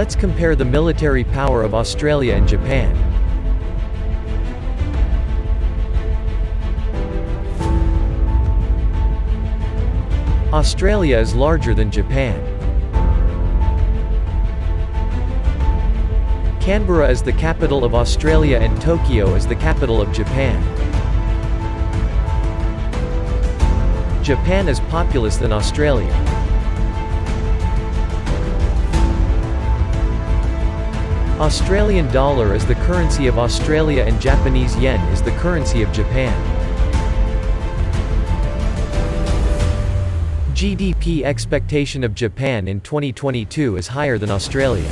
Let's compare the military power of Australia and Japan. Australia is larger than Japan. Canberra is the capital of Australia and Tokyo is the capital of Japan. Japan is populous than Australia. Australian dollar is the currency of Australia and Japanese yen is the currency of Japan. GDP expectation of Japan in 2022 is higher than Australia.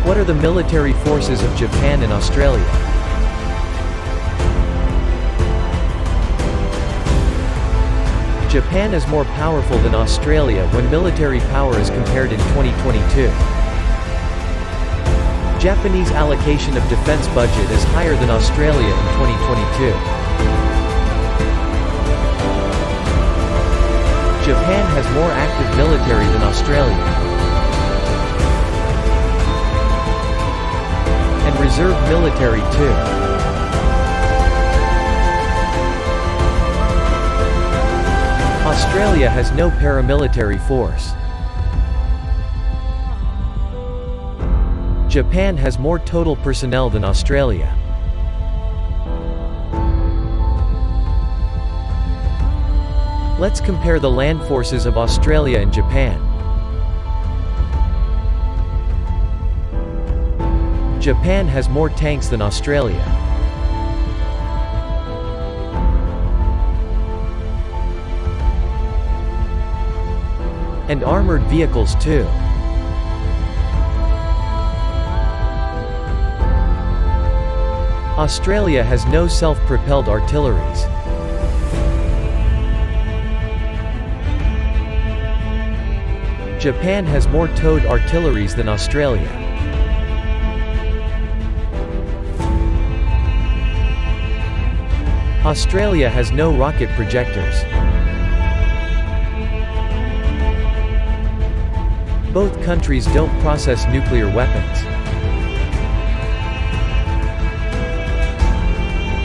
What are the military forces of Japan and Australia? Japan is more powerful than Australia when military power is compared in 2022. Japanese allocation of defense budget is higher than Australia in 2022. Japan has more active military than Australia. And reserve military too. Australia has no paramilitary force. Japan has more total personnel than Australia. Let's compare the land forces of Australia and Japan. Japan has more tanks than Australia. And armored vehicles too. Australia has no self-propelled artilleries. Japan has more towed artilleries than Australia. Australia has no rocket projectors. Both countries don't process nuclear weapons.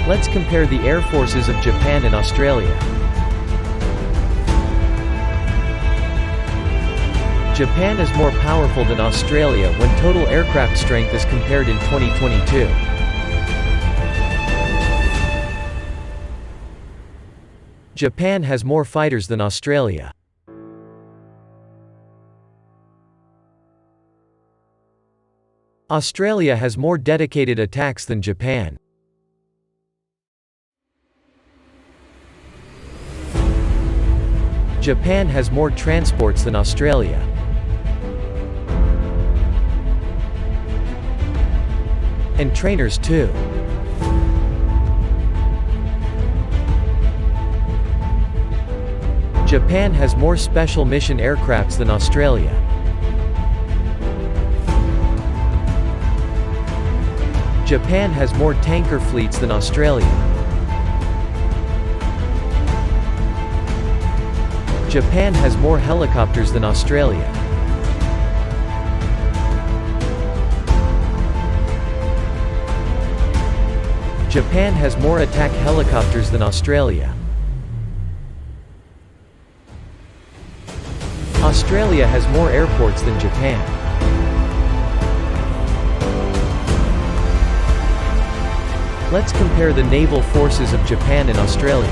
Let's compare the air forces of Japan and Australia. Japan is more powerful than Australia when total aircraft strength is compared in 2022. Japan has more fighters than Australia. Australia has more dedicated attacks than Japan. Japan has more transports than Australia. And trainers too. Japan has more special mission aircrafts than Australia. Japan has more tanker fleets than Australia. Japan has more helicopters than Australia. Japan has more attack helicopters than Australia. Australia has more airports than Japan. Let's compare the naval forces of Japan and Australia.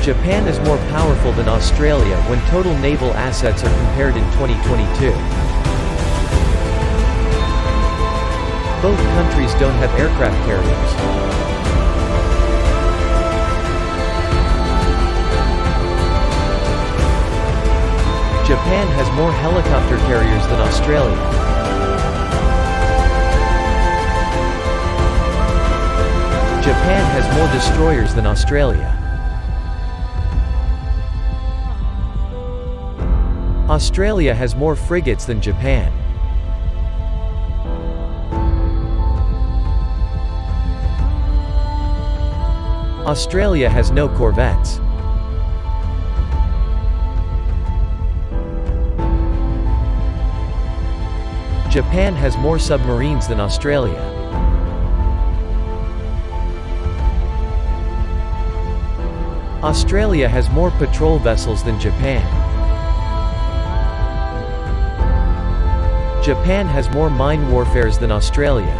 Japan is more powerful than Australia when total naval assets are compared in 2022. Both countries don't have aircraft carriers. Japan has more helicopter carriers than Australia. Japan has more destroyers than Australia. Australia has more frigates than Japan. Australia has no corvettes. Japan has more submarines than Australia. Australia has more patrol vessels than Japan. Japan has more mine warfares than Australia.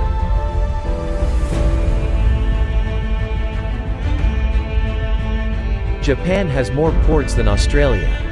Japan has more ports than Australia.